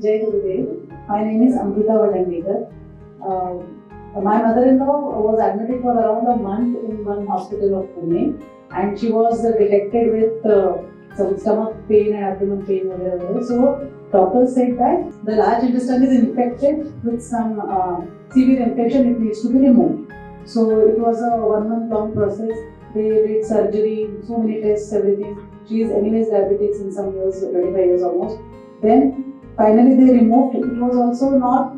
Jai Gurudev. My name is Amrita Vadangekar. My mother-in-law was admitted for around a month in one hospital of Pune, and she was detected with some stomach pain and abdomen pain. So doctors said that the large intestine is infected with some severe infection. It needs to be removed. So it was a 1 month long process. They did surgery, so many tests, everything. She is anyways diabetic in some years, 25 years almost. Then finally they removed. It was also not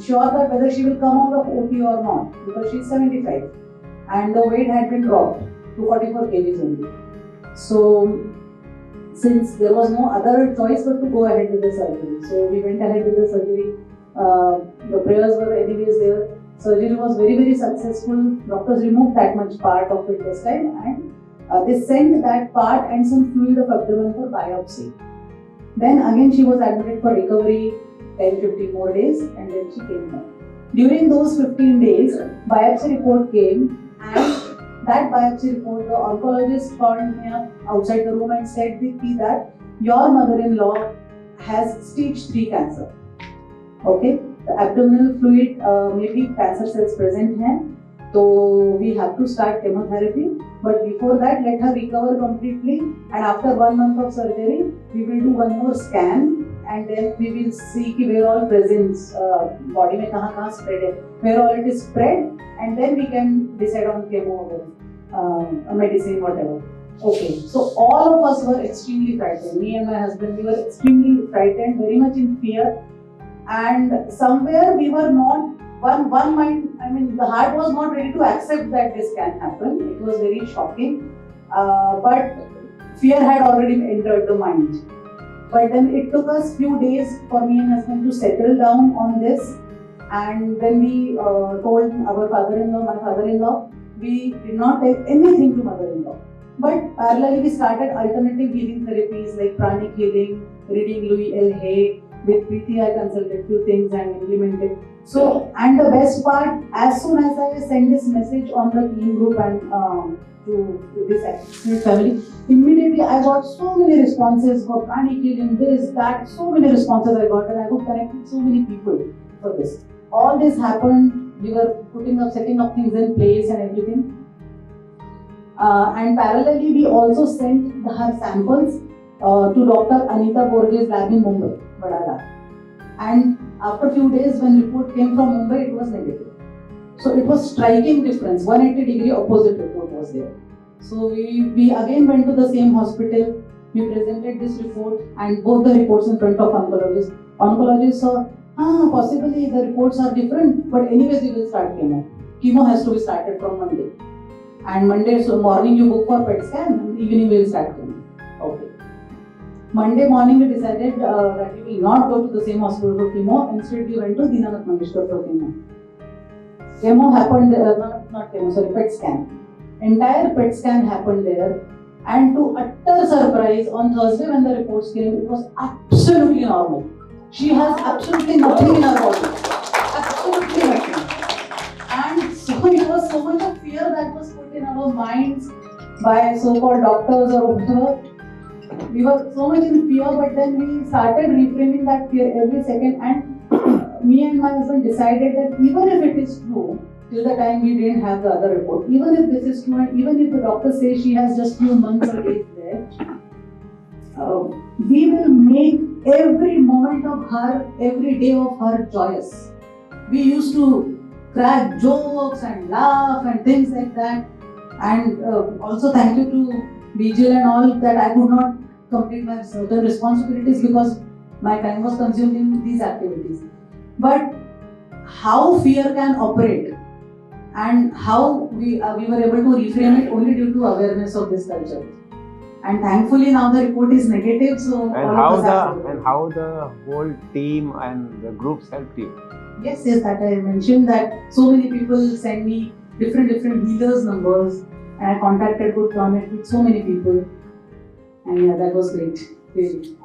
sure that whether she will come out of OT or not, because she is 75 and the weight had been dropped to 44 kgs only. So since there was no other choice but to go ahead with the surgery, so we went ahead with the surgery. The prayers were anyways there. Surgery was very, very successful. Doctors removed that much part of the intestine and they sent that part and some fluid of abdomen for biopsy. Then again she was admitted for recovery, 10-15 more days, and then she came home. During those 15 days, biopsy report came, and that biopsy report, the oncologist called me up outside the room and said that your mother-in-law has stage 3 cancer. Okay, the abdominal fluid maybe cancer cells present here, so we have to start chemotherapy. But before that, let her recover completely, and after 1 month of surgery, we will do one more scan, and then we will see where all presence, body mein kahan spread hai, where all it is spread, and then we can decide on chemo, medicine, whatever. Okay, so all of us were extremely frightened. Me and my husband, we were extremely frightened, very much in fear, and somewhere we were not one mind. I mean, the heart was not ready to accept that this can happen. It was very shocking, but fear had already entered the mind. But then it took us few days for me and husband to settle down on this, and then we told our father-in-law, my father-in-law, we did not take anything to mother-in-law. But parallelly we started alternative healing therapies like pranic healing, reading Louis L. Hay. With Preeti I consulted few things and implemented. So, and the best part, as soon as I sent this message on the team group and to this extended family, immediately I got so many responses for pranic healing, this, that, so many responses I got, and I could connect with so many people for this. All this happened, we were setting up things in place and everything. And parallelly, we also sent her samples to Dr. Anita Borge's lab in Mumbai, Vadala. And after a few days, when report came from Mumbai, it was negative. So it was striking difference. 180-degree opposite report was there. So we again went to the same hospital. We presented this report and both the reports in front of oncologist. Oncologist saw, possibly the reports are different, but anyways we will start chemo. Chemo has to be started from Monday. And Monday, so morning you book for PET scan, and evening we will start chemo. Okay. Monday morning we decided that we will not go to the same hospital for chemo. Instead we went to Dinanath Mangeshkar for chemo. Chemo happened, PET scan. Entire PET scan happened there. And to utter surprise, on Thursday when the reports came, it was absolutely normal. She has absolutely nothing in her body. Absolutely nothing. And so it was so much of fear that was put in our minds by so-called doctors or whatever. We were so much in fear, but then we started reframing that fear every second, and me and my husband decided that even if it is true, till the time we didn't have the other report, even if this is true and even if the doctor says she has just few months or days left, we will make every moment of her, every day of her joyous. We used to crack jokes and laugh and things like that, and also thank you to Vigil and all that I could not complete my certain responsibilities because my time was consumed in these activities. But how fear can operate and how we were able to reframe it only due to awareness of this culture. And thankfully now the report is negative, so how the whole team and the groups helped you? Yes, that I mentioned that so many people send me different healers numbers, and I contacted, could connect with so many people, and yeah, that was great. Really.